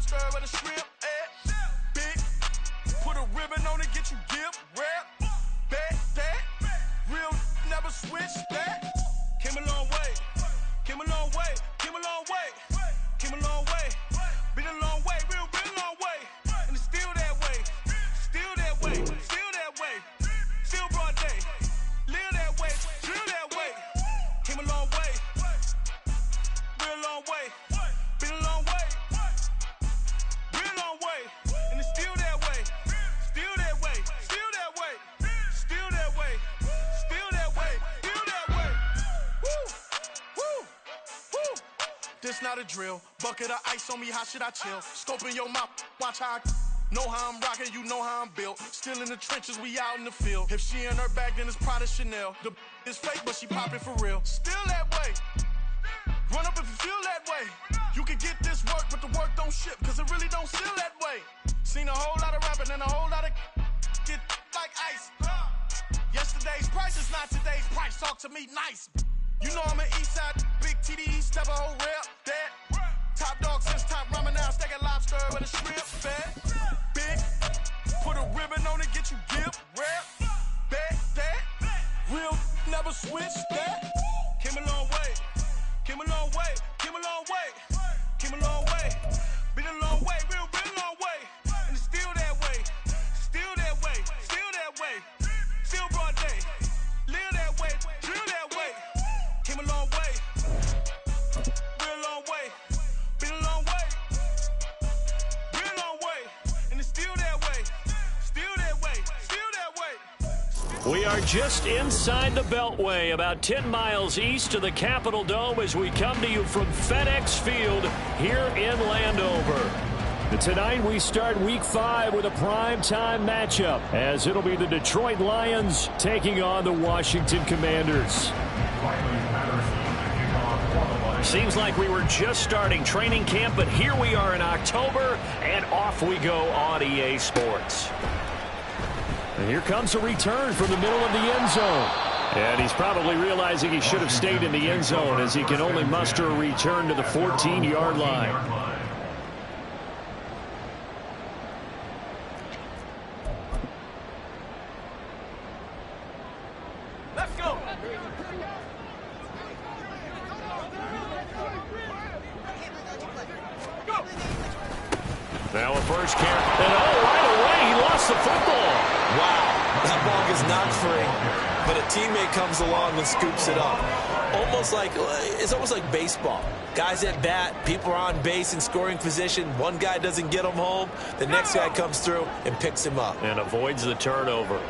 lobster and a shrimp. Big, put a ribbon on it, get you gift wrap. Bet that, real never switch that. Came a long way, came a long way, came a long way, came a long way. Been a long way, real long way. And it's still that way, still that way, still that way. Still broad day, live that way, drill that way. Came a long way, real long way. Been a long way, real long way. And it's still that way, still that way, still that way, still that way, still that way, still that way. Woo, woo, woo. This not a drill. Bucket of ice on me, how should I chill? Scope in your mouth, watch how I know how I'm rocking, you know how I'm built. Still in the trenches, we out in the field. If she in her bag, then it's Prada Chanel. The is fake, but she poppin' for real. Still that way. Run up if you feel that way. You can get this work, but the work don't ship, cause it really don't feel that way. Seen a whole lot of rapping and a whole lot of get like ice. Yesterday's price is not today's price. Talk to me nice. You know I'm an east side, big TDE, step a whole rep. That top dog since top ramen now, steak and lobster with a shrimp. Fat, big, put a ribbon on it, get you gift wrap. Bet that, real never switch that. Came a long way, came a long way, came a long way, came a long way. Been a long way, real long way. And it's still that way, still that way, still that way. Still broad day, live that way, drill that way. Came a long way, real long way. Been a long way, real long way. And it's still that way, still that way, still that way. We are just inside the Beltway, about 10 miles east of the Capitol Dome as we come to you from FedEx Field here in Landover. Tonight we start Week 5 with a primetime matchup, as it'll be the Detroit Lions taking on the Washington Commanders. Seems like we were just starting training camp, but here we are in October, and off we go on EA Sports. And here comes a return from the middle of the end zone. And he's probably realizing he should have stayed in the end zone, as he can only muster a return to the 14-yard line. Let's go. Now a first carry. And right away, he lost the football. Wow, that ball gets knocked free, but a teammate comes along and scoops it up. It's almost like baseball. Guys at bat, people are on base in scoring position. One guy doesn't get him home. The next guy comes through and picks him up. And avoids the turnover.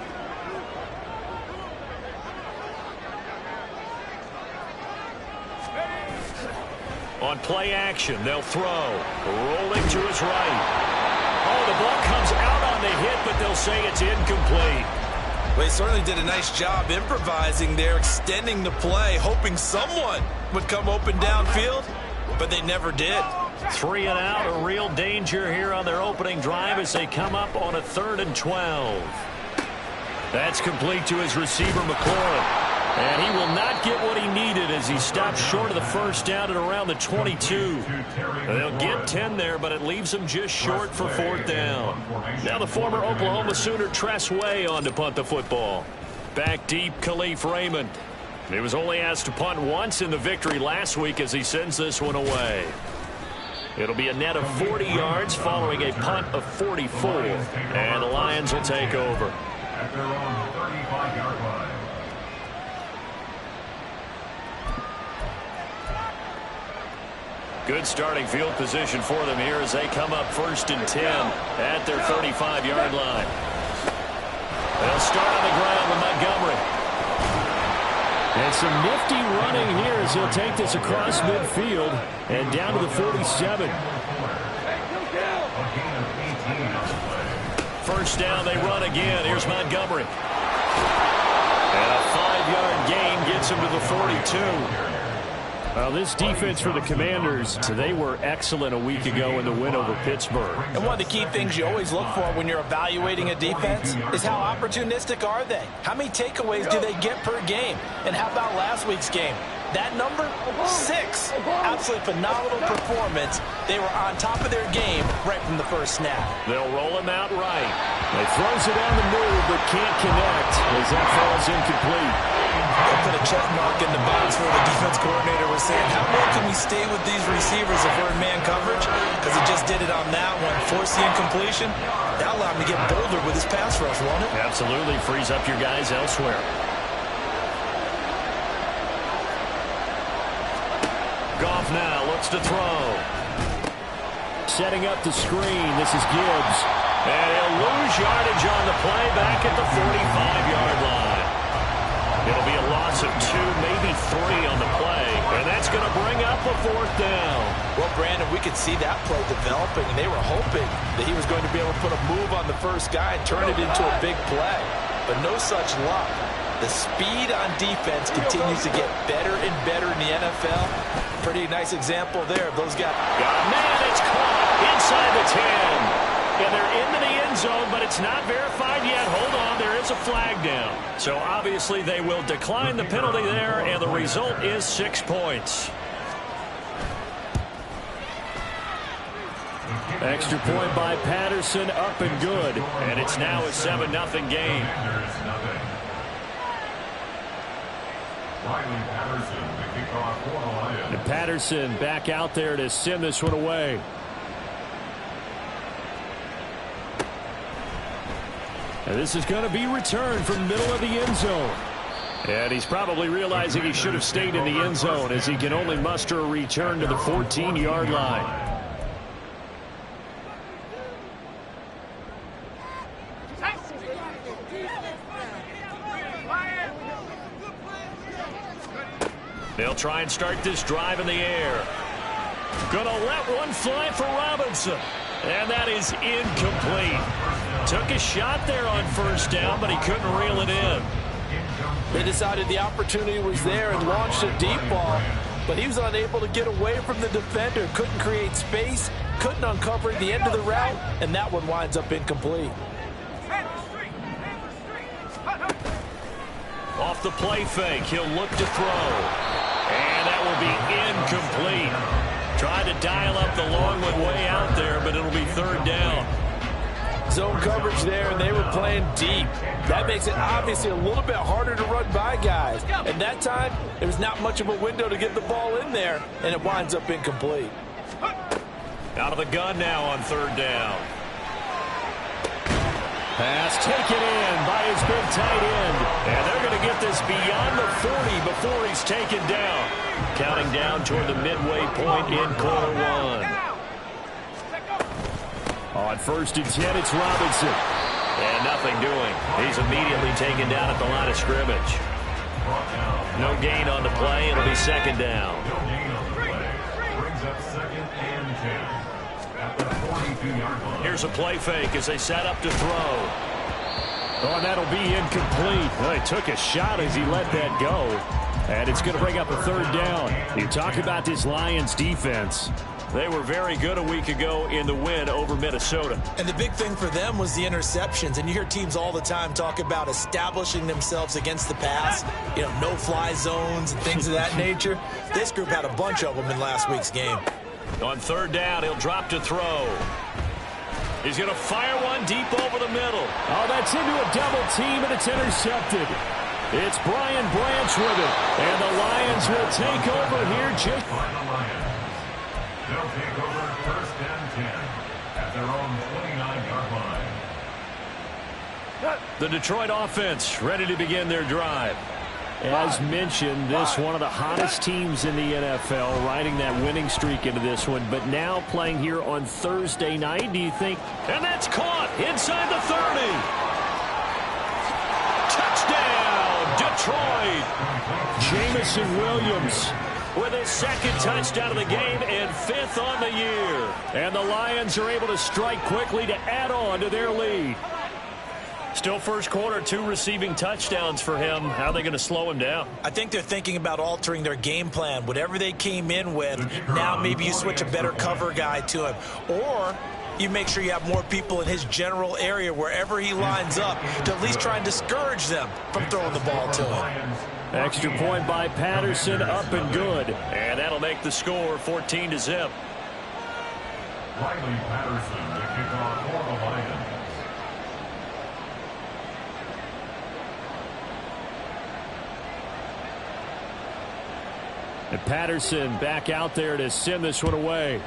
On play action, they'll throw. Rolling to his right. Oh, the ball comes out on the hit, but they'll say it's incomplete. Well, he certainly did a nice job improvising there, extending the play, hoping someone would come open downfield, but they never did. 3 and out, a real danger here on their opening drive as they come up on a 3rd and 12. That's complete to his receiver, McLaurin. And he will not get what he needed as he stops short of the first down at around the 22. They'll get 10 there, but it leaves him just short for 4th down. Now the former Oklahoma Sooner Tress Way on to punt the football. Back deep, Khalif Raymond. He was only asked to punt once in the victory last week as he sends this one away. It'll be a net of 40 yards following a punt of 44. And the Lions will take over. At their own 35-yard line. Good starting field position for them here as they come up 1st and 10 at their 35-yard line. They'll start on the ground with Montgomery. And some nifty running here as he'll take this across midfield and down to the 47. First down, they run again. Here's Montgomery. And a 5-yard gain gets him to the 42. Well, this defense for the Commanders, they were excellent a week ago in the win over Pittsburgh. And one of the key things you always look for when you're evaluating a defense is how opportunistic are they? How many takeaways do they get per game? And how about last week's game? That number, 6. Absolutely phenomenal performance. They were on top of their game right from the first snap. They'll roll him out right. They throws it on the move, but can't connect as that falls incomplete. They'll put a check mark in the box where the defense coordinator was saying, how long can we stay with these receivers if we're in man coverage? Because he just did it on that one. Force the incompletion. That allowed him to get bolder with his pass rush, won't it? Absolutely. Frees up your guys elsewhere. Goff now looks to throw. Setting up the screen. This is Gibbs. And he'll lose yardage on the play back at the 45-yard line. It'll be a loss of 2, maybe 3 on the play. And that's going to bring up a 4th down. Well, Brandon, we could see that play developing, and they were hoping that he was going to be able to put a move on the first guy and turn it into a big play. But no such luck. The speed on defense continues to get better and better in the NFL. Pretty nice example there of those guys. Man, it's caught inside the 10. And they're into the end zone, but it's not verified yet. Hold on, there is a flag down. So obviously they will decline the penalty there, and the result is 6 points. Extra point by Patterson, up and good. And it's now a 7-0 game. And Patterson back out there to send this one away. And this is going to be returned from the middle of the end zone. And he's probably realizing he should have stayed in the end zone as he can only muster a return to the 14-yard line. They'll try and start this drive in the air. Gonna let one fly for Robinson. And that is incomplete. Took a shot there on first down, but he couldn't reel it in. They decided the opportunity was there and launched a deep ball, but he was unable to get away from the defender. Couldn't create space, couldn't uncover the end of the route, and that one winds up incomplete. Off the play fake, he'll look to throw. And that will be incomplete. Tried to dial up the long one way out there, but it'll be 3rd down. Zone coverage there, and they were playing deep. That makes it obviously a little bit harder to run by guys. And that time, there was not much of a window to get the ball in there, and it winds up incomplete. Out of the gun now on 3rd down. Pass taken in by his big tight end. And they're going to get this beyond the 40 before he's taken down. Counting down toward the midway point in quarter 1. On 1st and 10, it's Robinson. And nothing doing. He's immediately taken down at the line of scrimmage. No gain on the play. It'll be 2nd down. Brings up 2nd and 10. At the 42-yard line. Here's a play fake as they set up to throw. Oh, and that'll be incomplete. Well, he took a shot as he let that go. And it's going to bring up a 3rd down. You talk about this Lions defense. They were very good a week ago in the win over Minnesota. And the big thing for them was the interceptions. And you hear teams all the time talk about establishing themselves against the pass, you know, no-fly zones and things of that nature. This group had a bunch of them in last week's game. On 3rd down, he'll drop to throw. He's going to fire one deep over the middle. Oh, that's into a double team, and it's intercepted. It's Brian Branch with it. And the Lions will take over here, Jake. They'll take over 1st and 10 at their own 29-yard line. The Detroit offense ready to begin their drive. As mentioned, this one of the hottest teams in the NFL, riding that winning streak into this one, but now playing here on Thursday night. Do you think? And that's caught inside the 30. Touchdown, Detroit. Jamison Williams with his 2nd touchdown of the game and 5th on the year. And the Lions are able to strike quickly to add on to their lead. Still first quarter, 2 receiving touchdowns for him. How are they going to slow him down? I think they're thinking about altering their game plan. Whatever they came in with, now maybe you switch a better cover guy to him. Or you make sure you have more people in his general area wherever he lines up to at least try and discourage them from throwing the ball to him. Extra point by Patterson, up and good. And that'll make the score 14-0. Riley Patterson, the kickoff for the Lions. And Patterson back out there to send this one away.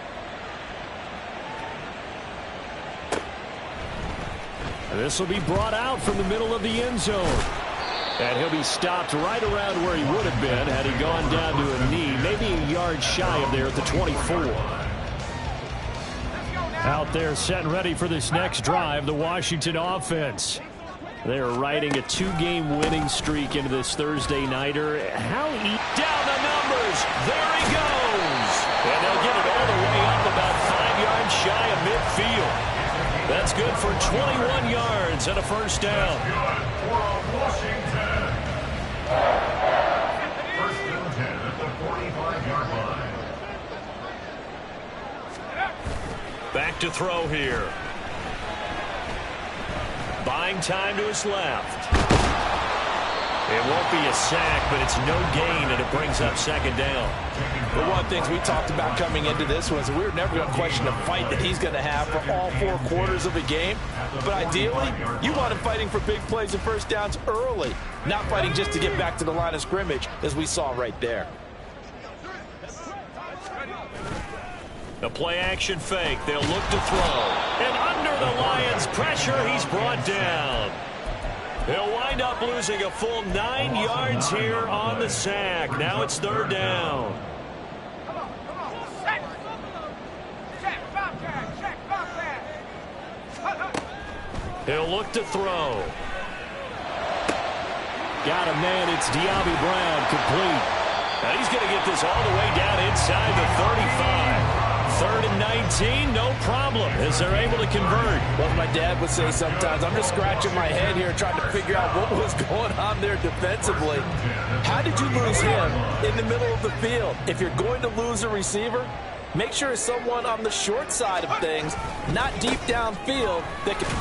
And this will be brought out from the middle of the end zone. And he'll be stopped right around where he would have been had he gone down to a knee, maybe a yard shy of there at the 24. Out there set and ready for this next drive, the Washington offense. They're riding a 2-game winning streak into this Thursday nighter. Down the numbers. There he goes. And they'll get it all the way up about 5 yards shy of midfield. That's good for 21 yards and a first down. For Washington. First and 10 at the 45-yard line. Back to throw here. Buying time to his left. It won't be a sack, but it's no gain, and it brings up second down. But one of the things we talked about coming into this was we were never going to question the fight that he's going to have for all 4 quarters of a game. But ideally, you want him fighting for big plays and first downs early, not fighting just to get back to the line of scrimmage, as we saw right there. The play-action fake. They'll look to throw. And under the Lions' pressure, he's brought down. He'll wind up losing a full 9 yards here on the sack. Now it's third down. He'll look to throw. Got a man. It's De'Ami Brown, complete. Now he's going to get this all the way down inside the 35. Third and 19, no problem, as they're able to convert. Well, my dad would say sometimes, I'm just scratching my head here trying to figure out what was going on there defensively. How did you lose him in the middle of the field? If you're going to lose a receiver, make sure it's someone on the short side of things, not deep downfield.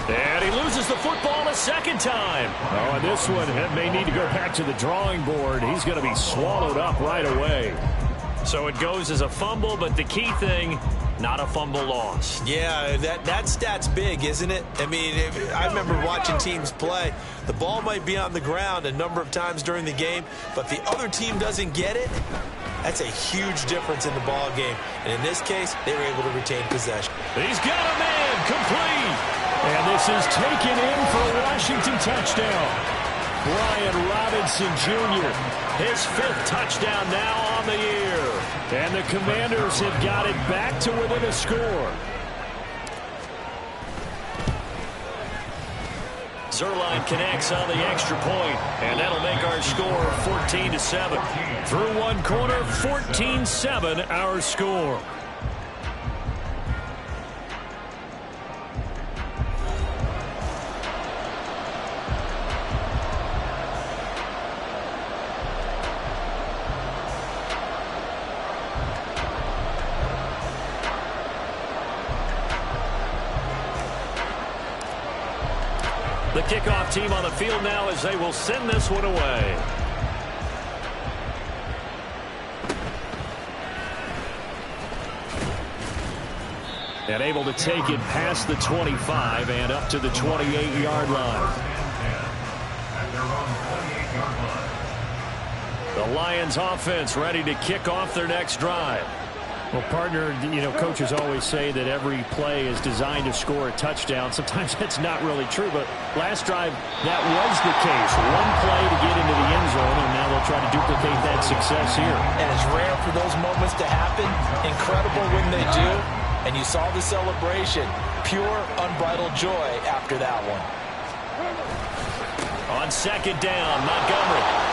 And he loses the football a second time. Oh, and this one may need to go back to the drawing board. He's going to be swallowed up right away. So it goes as a fumble, but the key thing, not a fumble lost. Yeah, that stat's big, isn't it? I mean, I remember watching teams play. The ball might be on the ground a number of times during the game, but the other team doesn't get it. That's a huge difference in the ball game. And in this case, they were able to retain possession. He's got a man, complete. And this is taken in for a Washington touchdown. Brian Robinson Jr., his 5th touchdown now on the year. And the Commanders have got it back to within a score. Zerline connects on the extra point, and that'll make our score 14-7. Through one quarter, 14-7 our score. The kickoff team on the field now as they will send this one away. And able to take it past the 25 and up to the 28-yard line. The Lions offense ready to kick off their next drive. Well, partner, coaches always say that every play is designed to score a touchdown. Sometimes that's not really true, but last drive, that was the case. One play to get into the end zone, and now they'll try to duplicate that success here. And it's rare for those moments to happen. Incredible when they do. And you saw the celebration. Pure, unbridled joy after that one. On second down, Montgomery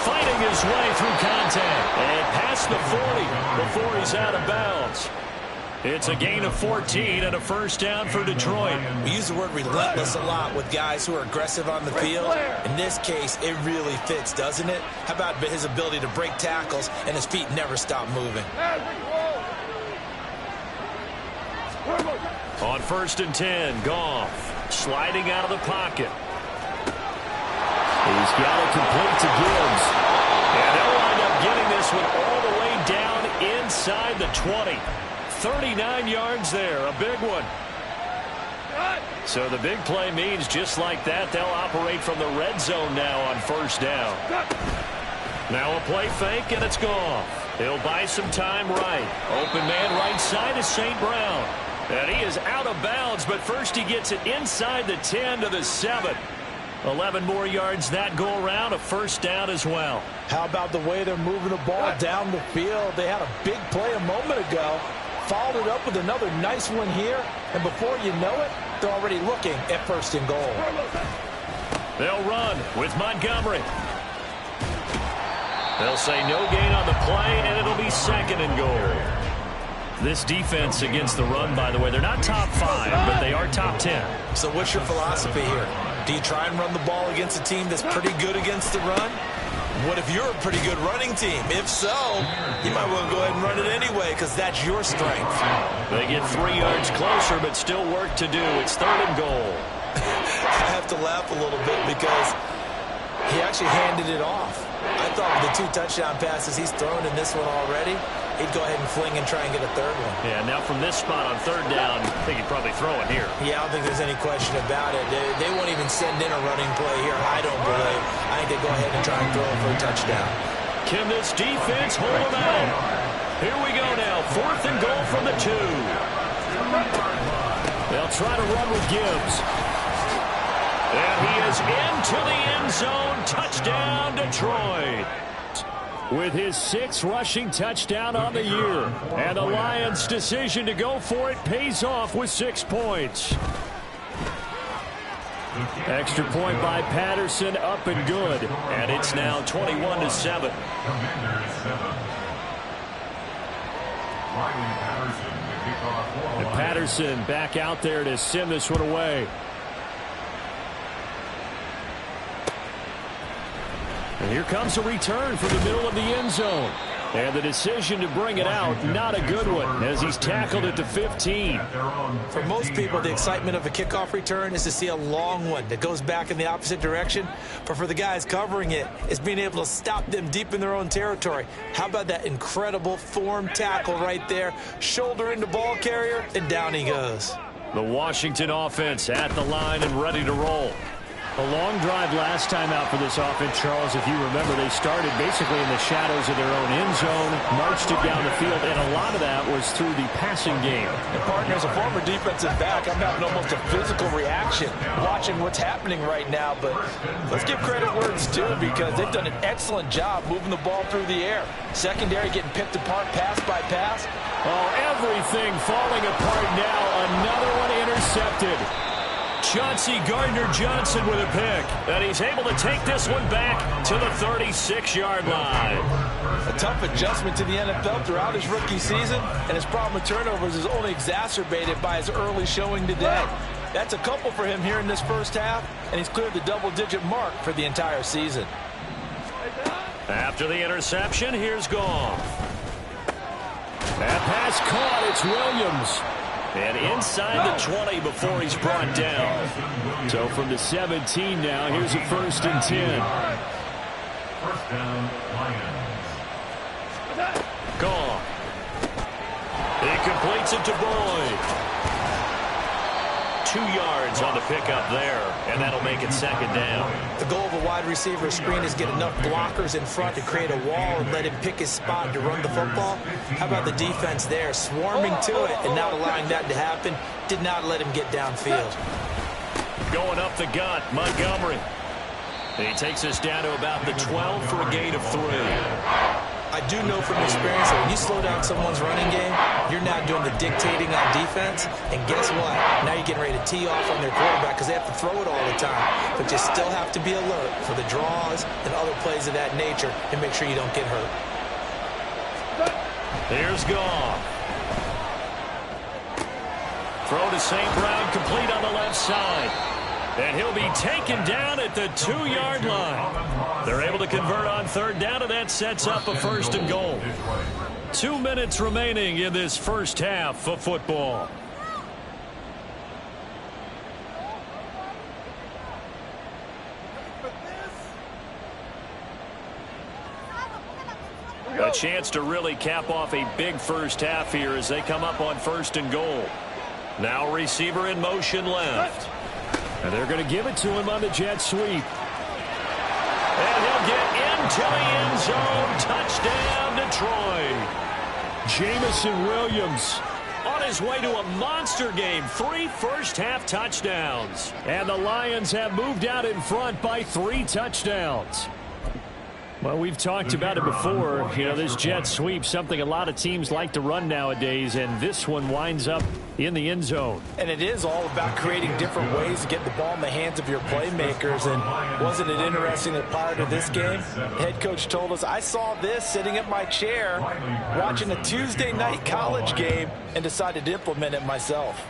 fighting his way through contact and past the 40 before he's out of bounds. It's a gain of 14 and a first down for Detroit. We use the word relentless a lot with guys who are aggressive on the field. In this case, it really fits, doesn't it? How about his ability to break tackles and his feet never stop moving? On first and 10, Goff sliding out of the pocket. He's got it complete to Gibbs. And they'll wind up getting this one all the way down inside the 20. 39 yards there, a big one. So the big play means just like that, they'll operate from the red zone now on first down. Now a play fake, and it's gone. He'll buy some time right. Open man right side is St. Brown. And he is out of bounds, but first he gets it inside the 10 to the 7. 11 more yards that go around, a first down as well. How about the way they're moving the ball down the field? They had a big play a moment ago, followed it up with another nice one here, and before you know it, they're already looking at first and goal. They'll run with Montgomery. They'll say no gain on the play, and it'll be second and goal. This defense against the run, by the way, they're not top 5, but they are top 10. So what's your philosophy here? Do you try and run the ball against a team that's pretty good against the run? What if you're a pretty good running team? If so, you might want to go ahead and run it anyway because that's your strength. They get 3 yards closer, but still work to do. It's third and goal. I have to laugh a little bit because he actually handed it off. I thought with the 2 touchdown passes he's thrown in this one already, he'd go ahead and fling and try and get a third one. Yeah, now from this spot on third down, I think he'd probably throw it here. Yeah, I don't think there's any question about it. They won't even send in a running play here, I don't believe. I think they go ahead and try and throw it for a touchdown. Can this defense hold him out? Here we go now, fourth and goal from the 2. They'll try to run with Gibbs. And he is into the end zone. Touchdown, Detroit. With his 6th rushing touchdown on the year. And the Lions' decision to go for it pays off with 6 points. Extra point by Patterson, up and good. And it's now 21-7. And Patterson back out there to send this one away. And here comes a return from the middle of the end zone. And the decision to bring it out, not a good one, as he's tackled at the 15. For most people, the excitement of a kickoff return is to see a long one that goes back in the opposite direction. But for the guys covering it, it's being able to stop them deep in their own territory. How about that incredible form tackle right there? Shoulder into ball carrier, and down he goes. The Washington offense at the line and ready to roll. A long drive last time out for this offense, Charles. If you remember, they started basically in the shadows of their own end zone, marched it down the field, and a lot of that was through the passing game. And partner, as a former defensive back, I'm having almost a physical reaction watching what's happening right now. But let's give credit where it's due because they've done an excellent job moving the ball through the air. Secondary getting picked apart pass by pass. Oh, everything falling apart now. Another one intercepted. Chauncey Gardner-Johnson with a pick. And he's able to take this one back to the 36-yard line. A tough adjustment to the NFL throughout his rookie season, and his problem with turnovers is only exacerbated by his early showing today. That's a couple for him here in this first half, and he's cleared the double-digit mark for the entire season. After the interception, here's Goff. That pass caught. It's Williams. And inside the 20 before he's brought down. So from the 17 now, here's a 1st and 10. First down, Lions. Goff. He completes it to Boyd. 2 yards on the pickup there, and that'll make it second down. The goal of a wide receiver screen is get enough blockers in front to create a wall and let him pick his spot to run the football. How about the defense there, swarming to it and not allowing that to happen? Did not let him get downfield. Going up the gut, Montgomery. And he takes us down to about the 12 for a gain of 3. I do know from experience that when you slow down someone's running game, you're now doing the dictating on defense. And guess what? Now you're getting ready to tee off on their quarterback because they have to throw it all the time. But you still have to be alert for the draws and other plays of that nature and make sure you don't get hurt. Here's Goff. Throw to St. Brown, complete on the left side. And he'll be taken down at the 2-yard line. They're able to convert on third down, and that sets up a 1st and goal. 2 minutes remaining in this first half of football. chance to really cap off a big first half here as they come up on 1st and goal. Now receiver in motion left. And they're going to give it to him on the jet sweep. And he'll get into the end zone. Touchdown, Detroit. Jamison Williams on his way to a monster game. 3 first-half touchdowns. And the Lions have moved out in front by 3 touchdowns. Well, we've talked about it before. You know, this jet sweep, something a lot of teams like to run nowadays, and this one winds up in the end zone. And it is all about creating different ways to get the ball in the hands of your playmakers. And wasn't it interesting that prior to this game, head coach told us, I saw this sitting at my chair watching a Tuesday night college game and decided to implement it myself.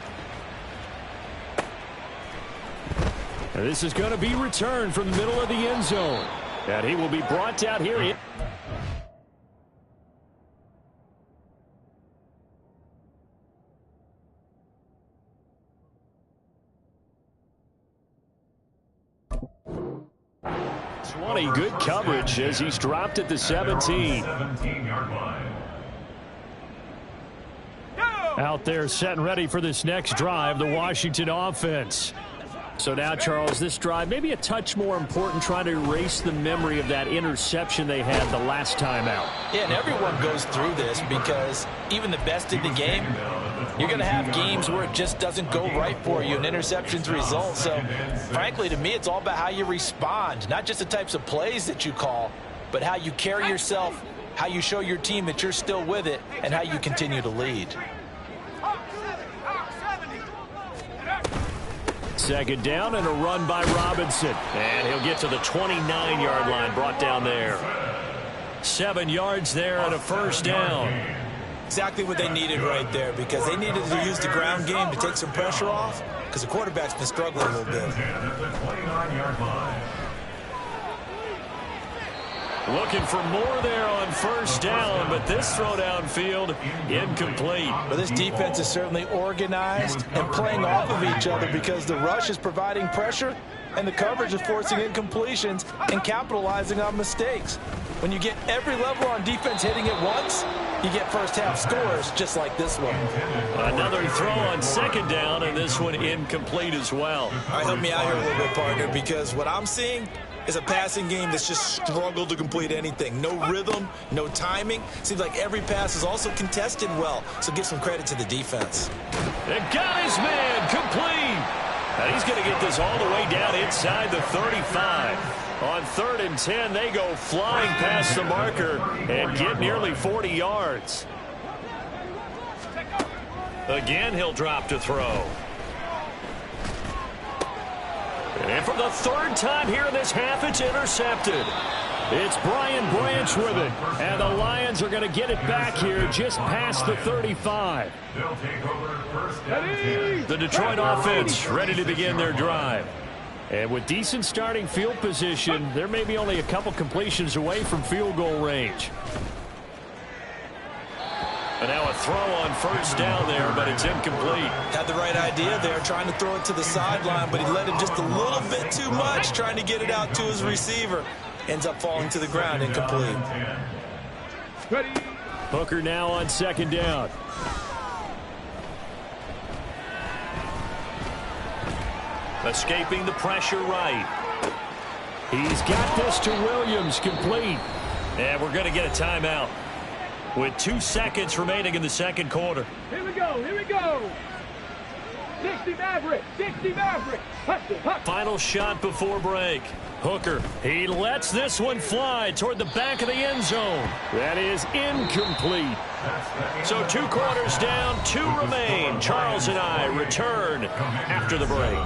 And this is going to be returned from the middle of the end zone. And he will be brought down here. Good coverage as he's dropped at the 17. 17-yard line. Out there set and ready for this next drive, the Washington offense. So now, Charles, this drive maybe a touch more important, trying to erase the memory of that interception they had the last time out. Yeah, and everyone goes through this because even the best in the game, you're going to have games where it just doesn't go right for you and interceptions result. So, frankly, to me, it's all about how you respond, not just the types of plays that you call, but how you carry yourself, how you show your team that you're still with it, and how you continue to lead. Second down and a run by Robinson. And he'll get to the 29-yard line, brought down there. 7 yards there and a first down. Exactly what they needed right there, because they needed to use the ground game to take some pressure off, because the quarterback's been struggling a little bit. At the 29-yard line. Looking for more there on first down, but this throw downfield incomplete. Well, this defense is certainly organized and playing off of each other because the rush is providing pressure and the coverage is forcing incompletions and capitalizing on mistakes. When you get every level on defense hitting it once, you get first half scores just like this one. Another throw on second down, and this one incomplete as well. All right, help me out here a little bit, partner, because what I'm seeing is a passing game that's just struggled to complete anything. No rhythm, no timing. Seems like every pass is also contested well, so give some credit to the defense. And got his man complete. And he's going to get this all the way down inside the 35. On 3rd and 10, they go flying past the marker and get nearly 40 yards. Again, he'll drop to throw. And for the 3rd time here in this half, it's intercepted. It's Brian Branch with it. And the Lions are going to get it back here just past the 35. They'll take over first down. The Detroit offense ready to begin their drive. And with decent starting field position, they're maybe only a couple completions away from field goal range. And now a throw on first down there, but it's incomplete. Had the right idea there, trying to throw it to the sideline, but he let him just a little bit too much, trying to get it out to his receiver. Ends up falling to the ground, incomplete. Hooker now on second down. Escaping the pressure right. He's got this to Williams, complete. And we're going to get a timeout with 2 seconds remaining in the second quarter. Here we go, here we go. 60 Maverick, 60 Maverick. Final shot before break. Hooker, he lets this one fly toward the back of the end zone. That is incomplete. So 2 quarters down, 2 remain. Charles and I return after the break.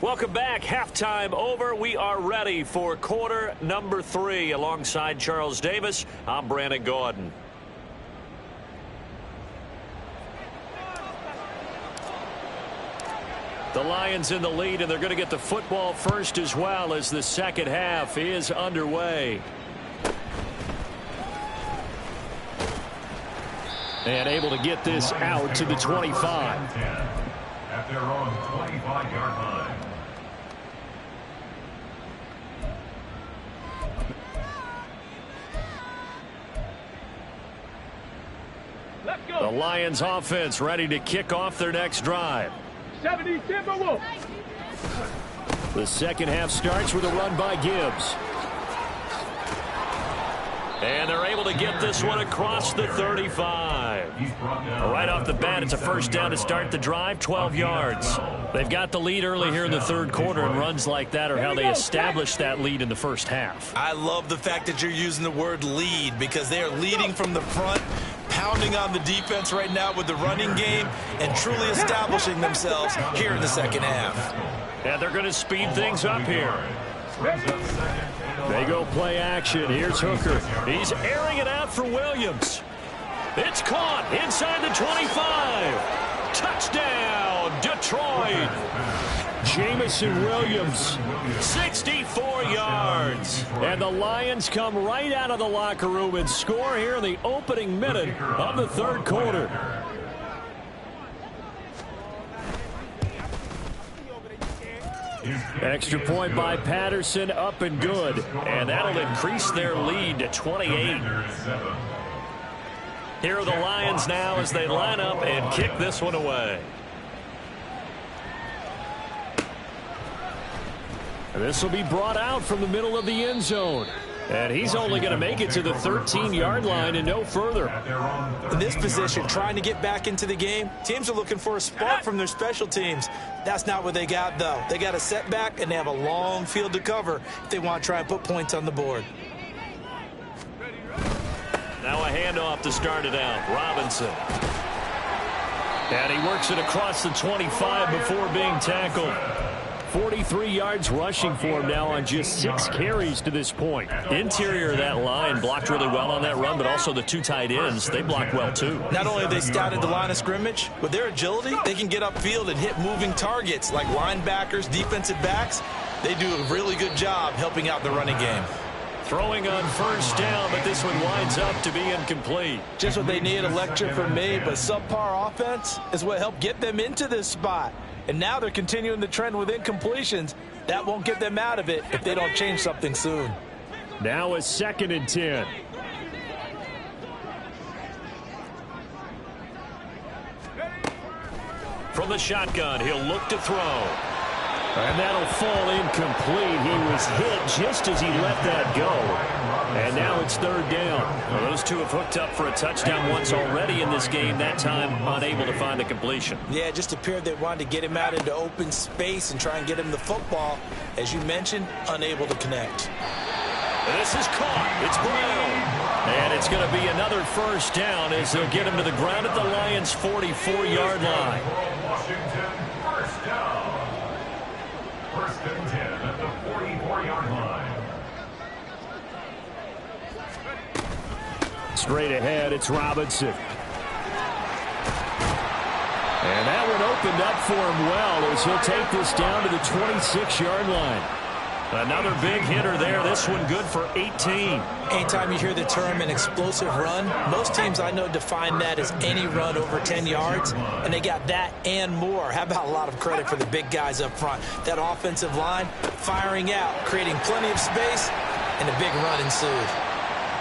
Welcome back. Halftime over. We are ready for quarter number 3. Alongside Charles Davis, I'm Brandon Gordon. The Lions in the lead, and they're going to get the football first as well as the second half is underway. And able to get this out to the 25. At their own 25-yard line. Let's The go. Lions offense ready to kick off their next drive. 70 Timberwolves. The second half starts with a run by Gibbs. And they're able to get this one across the 35. Right off the bat, it's a first down to start the drive, 12 yards. They've got the lead early here in the third quarter, and runs like that are how they established that lead in the first half. I love the fact that you're using the word lead because they are leading from the front, pounding on the defense right now with the running game, and truly establishing themselves here in the second half. And they're going to speed things up here. They go play action. Here's Hooker. He's airing it out for Williams. It's caught inside the 25. Touchdown, Detroit. Jamison Williams, 64 yards. And the Lions come right out of the locker room and score here in the opening minute of the third quarter. Extra point by Patterson, up and good. And that'll increase their lead to 28. Here are the Lions now as they line up and kick this one away. This will be brought out from the middle of the end zone. And he's only going to make it to the 13-yard line and no further. In this position, trying to get back into the game, teams are looking for a spark from their special teams. That's not what they got, though. They got a setback, and they have a long field to cover if they want to try and put points on the board. Now a handoff to start it out. Robinson. And he works it across the 25 before being tackled. 43 yards rushing for him now on just 6 carries to this point. Interior of that line blocked really well on that run, but also the 2 tight ends, they blocked well too. Not only have they scouted the line of scrimmage, with their agility, they can get upfield and hit moving targets like linebackers, defensive backs. They do a really good job helping out the running game. Throwing on first down, but this one winds up to be incomplete. Just what they need, a lecture from me, but subpar offense is what helped get them into this spot. And now they're continuing the trend with incompletions. That won't get them out of it if they don't change something soon. Now a 2nd and 10. From the shotgun, he'll look to throw. And that'll fall incomplete. He was hit just as he let that go. And now it's 3rd down. Well, those two have hooked up for a touchdown once already in this game. That time unable to find the completion. Yeah, it just appeared they wanted to get him out into open space and try and get him the football. As you mentioned, unable to connect. This is caught. It's Brown. And it's going to be another first down as they'll get him to the ground at the Lions' 44-yard line. Washington, first down. 1st and 10 at the 44-yard line. Straight ahead, it's Robinson. And that one opened up for him well as he'll take this down to the 26-yard line. Another big hitter there. This one good for 18. Anytime you hear the term an explosive run, most teams I know define that as any run over 10 yards, and they got that and more. How about a lot of credit for the big guys up front? That offensive line firing out, creating plenty of space, and a big run ensued.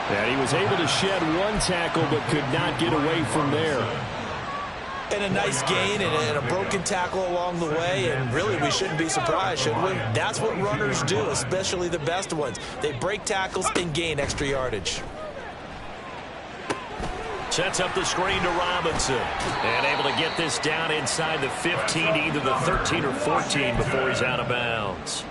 And he was able to shed 1 tackle but could not get away from there. And a nice gain and a broken tackle along the way, and really we shouldn't be surprised, should we? That's what runners do, especially the best ones. They break tackles and gain extra yardage. Sets up the screen to Robinson. And able to get this down inside the 15, either the 13 or 14 before he's out of bounds.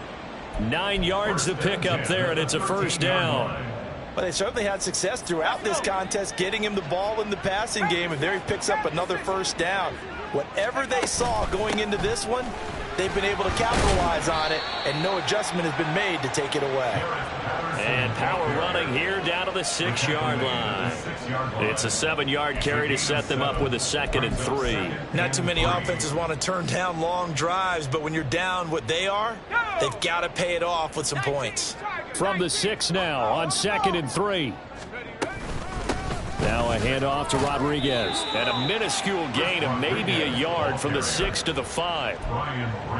9 yards to pick up there, and it's a first down. Well, they certainly had success throughout this contest getting him the ball in the passing game, and there he picks up another first down. Whatever they saw going into this one, they've been able to capitalize on it, and no adjustment has been made to take it away. And power running here down to the 6-yard line. It's a 7-yard carry to set them up with a 2nd and 3. Not too many offenses want to turn down long drives, but when you're down what they are, they've got to pay it off with some points. From the 6 now on 2nd and 3. Now a handoff to Rodriguez. And a minuscule gain of maybe a yard from the 6 to the 5.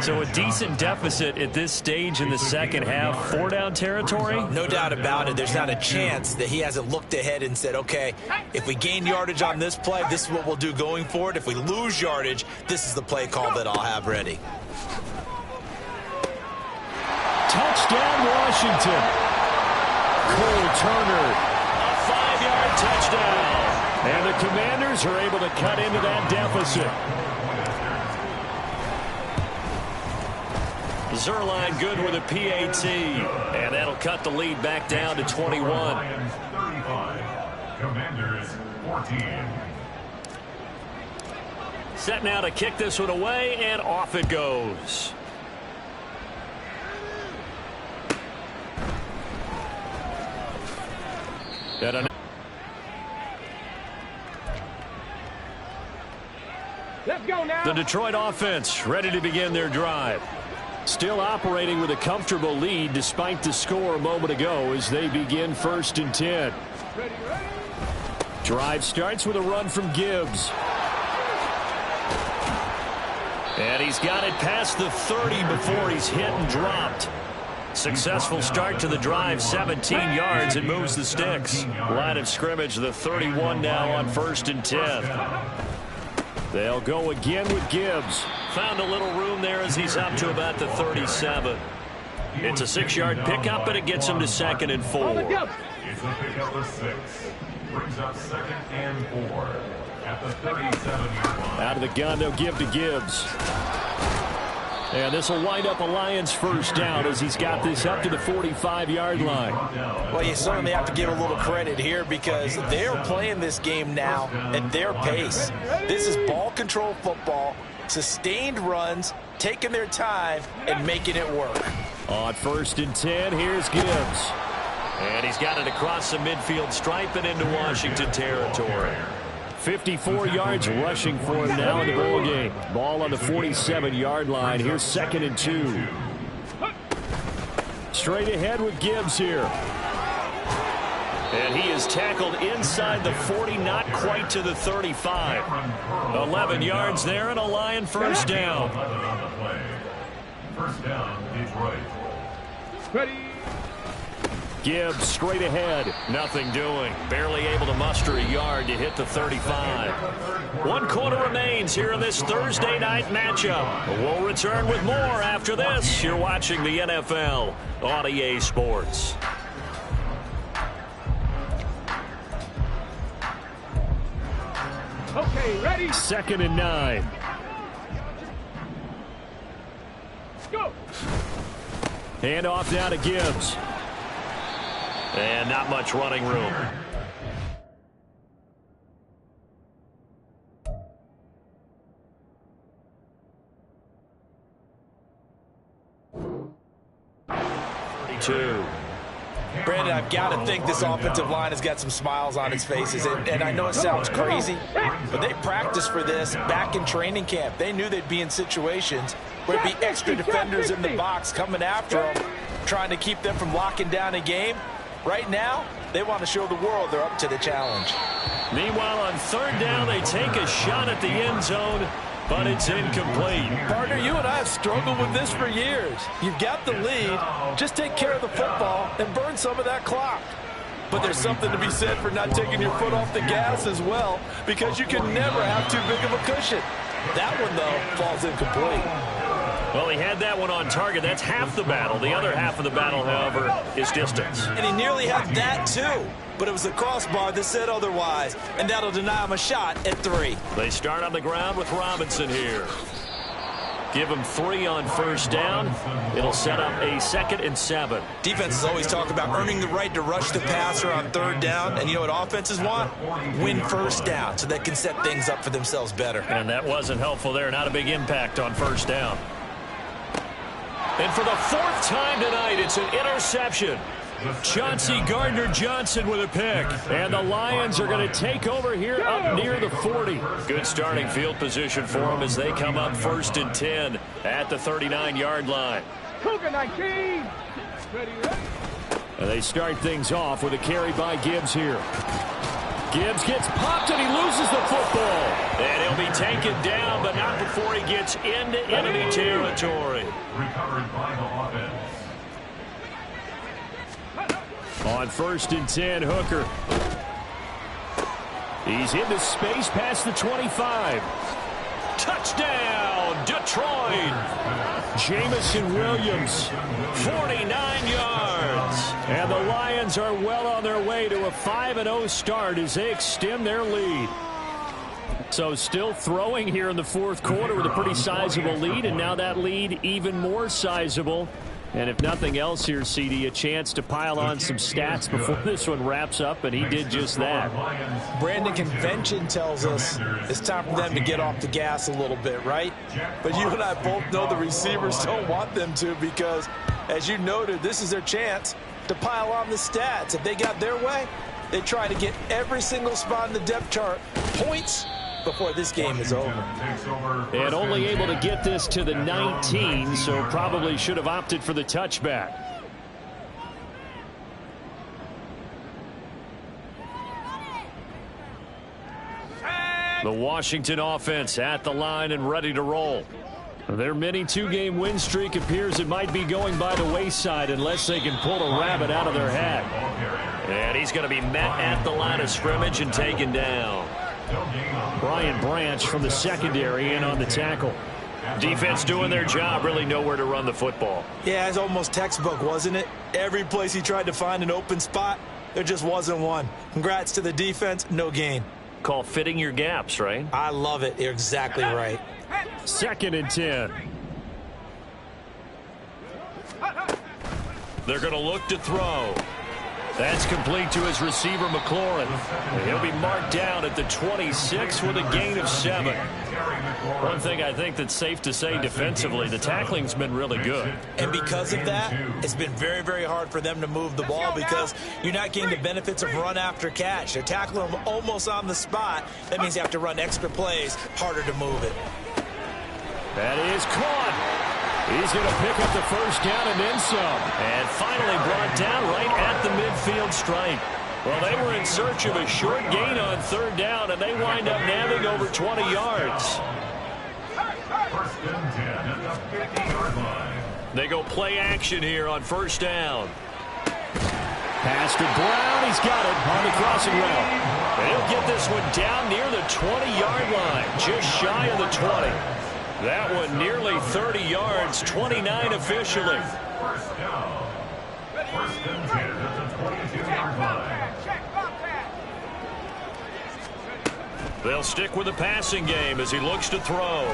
So a decent deficit at this stage in the second half. 4-down territory? No doubt about it. There's not a chance that he hasn't looked ahead and said, okay, if we gain yardage on this play, this is what we'll do going forward. If we lose yardage, this is the play call that I'll have ready. Touchdown, Washington. Cole Turner. 5-yard touchdown. And the Commanders are able to cut into that deficit. Zerline good with a PAT. And that'll cut the lead back down to 21. Lions 35, Commanders 14. Set now to kick this one away, and off it goes. Let's go now. The Detroit offense ready to begin their drive. Still operating with a comfortable lead despite the score a moment ago as they begin 1st and 10. Ready. Drive starts with a run from Gibbs. And he's got it past the 30 before he's hit and dropped. Successful start to the drive, 17 yards, and moves the sticks. Line of scrimmage, the 31 now on 1st and 10. They'll go again with Gibbs. Found a little room there as he's up to about the 37. It's a 6-yard pickup, and it gets him to 2nd and 4. It's a pickup of 6. Brings up 2nd and 4 at the 37-yard line. Out of the gun, they'll give to Gibbs. And this will wind up a Lions 1st down as he's got this up to the 45-yard line. Well, you certainly have to give a little credit here because they're playing this game now at their pace. This is ball control football, sustained runs, taking their time, and making it work. On 1st and 10, here's Gibbs. And he's got it across the midfield stripe and into Washington territory. 54 yards rushing for him now in the ball game. Ball on the 47-yard line. Here's 2nd and 2. Straight ahead with Gibbs here. And he is tackled inside the 40, not quite to the 35. 11 yards there and a Lion 1st down. 11 on the play. 1st down, Detroit. Ready. Gibbs straight ahead. Nothing doing. Barely able to muster a yard to hit the 35. 1 quarter remains here in this Thursday night matchup. We'll return with more after this. You're watching the NFL on EA Sports. Okay, ready. 2nd and 9. Go. Hand off down to Gibbs. And not much running room. Brandon, I've got to think this offensive line has got some smiles on its faces. And I know it sounds crazy, but they practiced for this back in training camp. They knew they'd be in situations where there'd be extra defenders in the box coming after them, trying to keep them from locking down a game. Right now, they want to show the world they're up to the challenge. Meanwhile, on 3rd down, they take a shot at the end zone, but it's incomplete. Partner, you and I have struggled with this for years. You've got the lead. Just take care of the football and burn some of that clock. But there's something to be said for not taking your foot off the gas as well, because you can never have too big of a cushion. That one, though, falls incomplete. Well, he had that one on target. That's half the battle. The other half of the battle, however, is distance. And he nearly had that, too. But it was the crossbar that said otherwise, and that'll deny him a shot at 3. They start on the ground with Robinson here. Give him 3 on 1st down. It'll set up a 2nd and 7. Defenses always talk about earning the right to rush the passer on 3rd down. And you know what offenses want? Win 1st down so they can set things up for themselves better. And that wasn't helpful there. Not a big impact on 1st down. And for the fourth time tonight, it's an interception. Chauncey Gardner-Johnson with a pick. And the Lions are going to take over here up near the 40. Good starting field position for them as they come up 1st and 10 at the 39-yard line. Cougar 19. And they start things off with a carry by Gibbs here. Gibbs gets popped and he loses the football. And he'll be taken down, but not before he gets into enemy territory. Recovered by the offense. On 1st and 10, Hooker. He's into space past the 25. Touchdown, Detroit. Jamison Williams, 49 yards. And the Lions are well on their way to a 5-0 start as they extend their lead. So still throwing here in the fourth quarter with a pretty sizable lead, and now that lead even more sizable. And if nothing else here, CD, a chance to pile on some stats before this one wraps up, and he did just that. Brandon, convention tells us it's time for them to get off the gas a little bit, right? But you and I both know the receivers don't want them to because, as you noted, this is their chance to pile on the stats. If they got their way, they try to get every single spot in the depth chart points before this game is over. And only able to get this to the 19, so probably should have opted for the touchback. The Washington offense at the line and ready to roll. Their mini two-game win streak appears it might be going by the wayside unless they can pull a rabbit out of their hat. And he's going to be met at the line of scrimmage and taken down. Brian Branch from the secondary in on the tackle. Defense doing their job, really nowhere to run the football. Yeah, it's almost textbook, wasn't it? Every place he tried to find an open spot, there just wasn't one. Congrats to the defense, no gain. Call fitting your gaps, right? I love it. You're exactly right. 2nd and 10. They're going to look to throw. That's complete to his receiver, McLaurin. He'll be marked down at the 26 with a gain of 7. One thing I think that's safe to say defensively, the tackling's been really good. And because of that, it's been very, very hard for them to move the ball because you're not getting the benefits of run after catch. They're tackling them almost on the spot. That means you have to run extra plays, harder to move it. That is caught. He's going to pick up the first down and then some. And finally brought down right at the midfield stripe. Well, they were in search of a short gain on 3rd down, and they wind up nabbing over 20 yards. 1st and 10 at the 50-yard line. They go play action here on 1st down. Pass to Brown. He's got it on the crossing route. And he'll get this one down near the 20-yard line, just shy of the 20. That one nearly 30 yards, 29 officially. 1st down. 1st and 10 at the 22-yard line. They'll stick with the passing game as he looks to throw.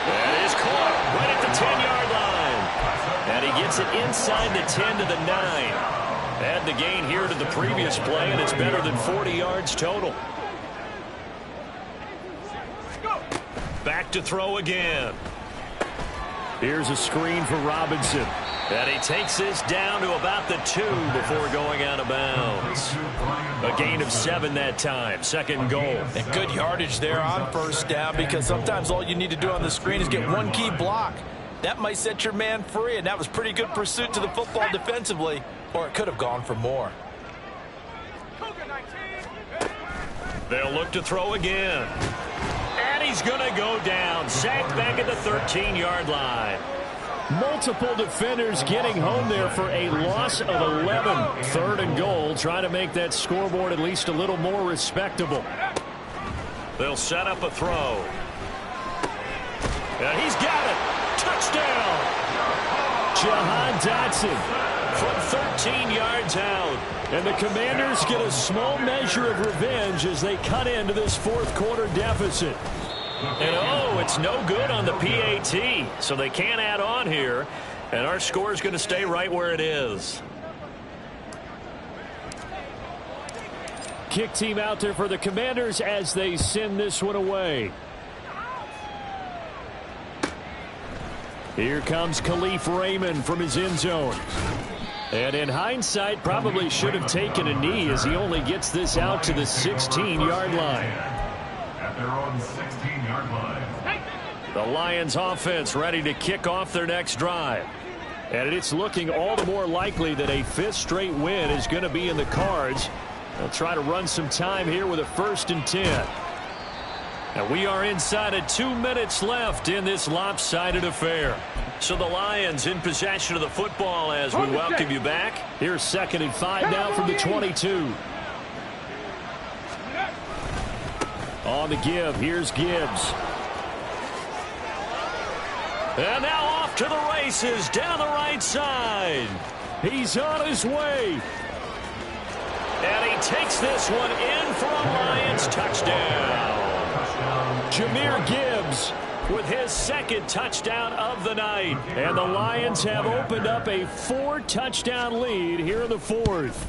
That is caught right at the 10-yard line. And he gets it inside the 10 to the 9. Add the gain here to the previous play, and it's better than 40 yards total. Back to throw again. Here's a screen for Robinson. And he takes this down to about the 2 before going out of bounds. A gain of 7 that time. 2nd goal. And good yardage there on 1st down because sometimes all you need to do on the screen is get one key block. That might set your man free, and that was pretty good pursuit to the football defensively, or it could have gone for more. They'll look to throw again. And he's going to go down. Sacked back at the 13-yard line. Multiple defenders getting home there for a loss of 11. 3rd and goal, trying to make that scoreboard at least a little more respectable. They'll set up a throw. And he's got it. Touchdown. Jahan Dotson from 13 yards out. And the Commanders get a small measure of revenge as they cut into this 4th quarter deficit. And oh, it's no good on the PAT, so they can't add on here. And our score is going to stay right where it is. Kick team out there for the Commanders as they send this one away. Here comes Khalif Raymond from his end zone. And in hindsight, probably should have taken a knee as he only gets this out to the 16-yard line. At their own 16-yard line. The Lions offense ready to kick off their next drive. And it's looking all the more likely that a fifth straight win is going to be in the cards. They'll try to run some time here with a 1st and 10. And we are inside of 2 minutes left in this lopsided affair. So the Lions in possession of the football as we welcome you back. Here's 2nd and 5 now from the 22. On the give, here's Gibbs. And now off to the races down the right side. He's on his way. And he takes this one in for a Lions touchdown. Jahmyr Gibbs with his 2nd touchdown of the night. And the Lions have opened up a 4-touchdown lead here in the 4th.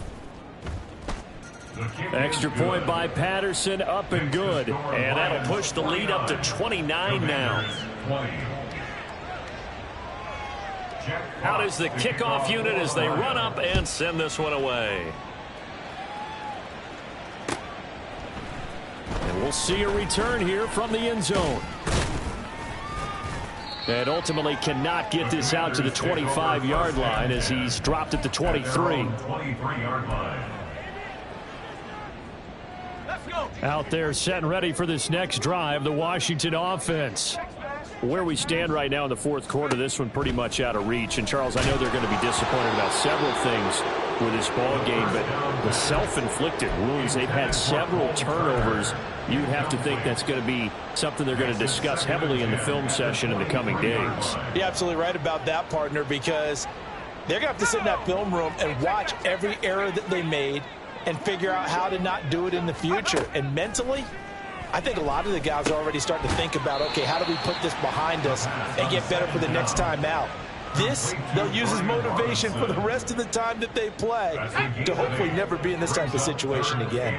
Extra point by Patterson, up and good. And that'll push the lead up to 29 now. Out is the kickoff unit as they run up and send this one away. And we'll see a return here from the end zone. And ultimately cannot get this out to the 25-yard line as he's dropped at the 23. Out there set and ready for this next drive, the Washington offense. Where we stand right now in the 4th quarter, this one pretty much out of reach. And, Charles, I know they're going to be disappointed about several things with this ball game, but the self-inflicted wounds, they've had several turnovers. You'd have to think that's going to be something they're going to discuss heavily in the film session in the coming days. You're absolutely right about that, partner, because they're going to have to sit in that film room and watch every error that they made and figure out how to not do it in the future. And mentally, I think a lot of the guys are already starting to think about, okay, how do we put this behind us and get better for the next time out? This, they'll use as motivation for the rest of the time that they play to hopefully never be in this type of situation again.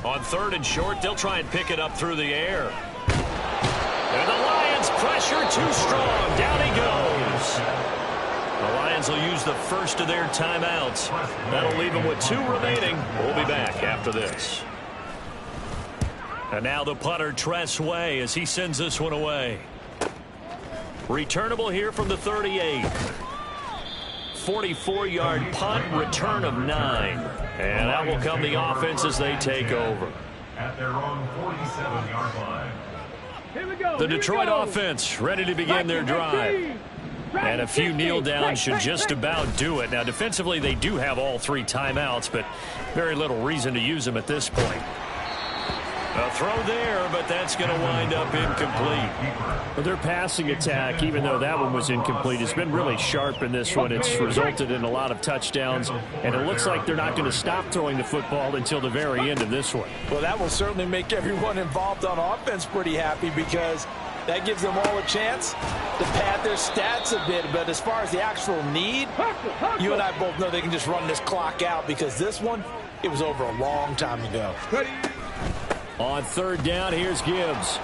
On 3rd and short, they'll try and pick it up through the air. And the Lions pressure too strong. Down he goes. The Lions will use the first of their timeouts. That'll leave them with 2 remaining. We'll be back after this. And now the punter, Tress Way, as he sends this one away. Returnable here from the 38. 44-yard punt, return of 9. And out will come the offense as they take over. At their own 47-yard line. Here we go. The Detroit offense ready to begin their drive. And a few kneel downs should just about do it. Now, defensively, they do have all 3 timeouts, but very little reason to use them at this point. A throw there, but that's going to wind up incomplete. Well, their passing attack, even though that one was incomplete, has been really sharp in this one. It's resulted in a lot of touchdowns, and it looks like they're not going to stop throwing the football until the very end of this one. Well, that will certainly make everyone involved on offense pretty happy because that gives them all a chance to pad their stats a bit. But as far as the actual need, you and I both know they can just run this clock out because this one, it was over a long time ago. On 3rd down, here's Gibbs.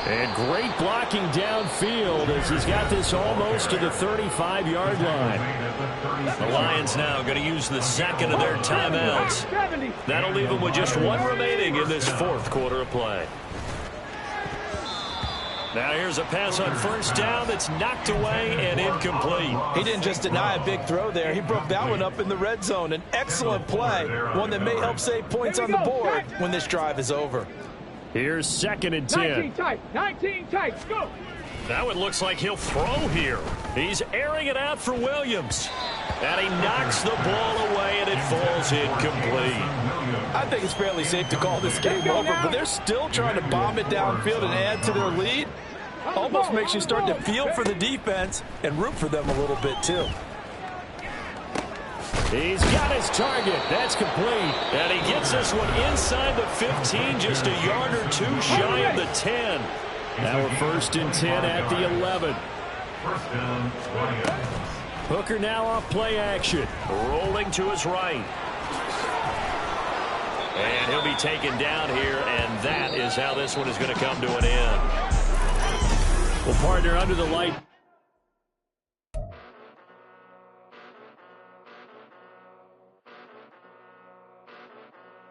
And great blocking downfield as he's got this almost to the 35-yard line. The Lions now going to use the 2nd of their timeouts. That'll leave them with just 1 remaining in this 4th quarter of play. Now here's a pass on 1st down that's knocked away and incomplete. He didn't just deny a big throw there. He broke that one up in the red zone. An excellent play, one that may help save points on the board when this drive is over. Here's 2nd and 10. 19 tight, 19 tight, go. Now it looks like he'll throw here. He's airing it out for Williams. And he knocks the ball away, and it falls incomplete. I think it's fairly safe to call this game over, but they're still trying to bomb it downfield and add to their lead. Almost makes you start to feel for the defense and root for them a little bit, too. He's got his target. That's complete. And he gets this one inside the 15, just a yard or 2 shy of the 10. Now we're 1st and 10 at the 11. First down, Lions. Hooker now off play action. Rolling to his right. And he'll be taken down here, and that is how this one is going to come to an end. Well, partner, under the light.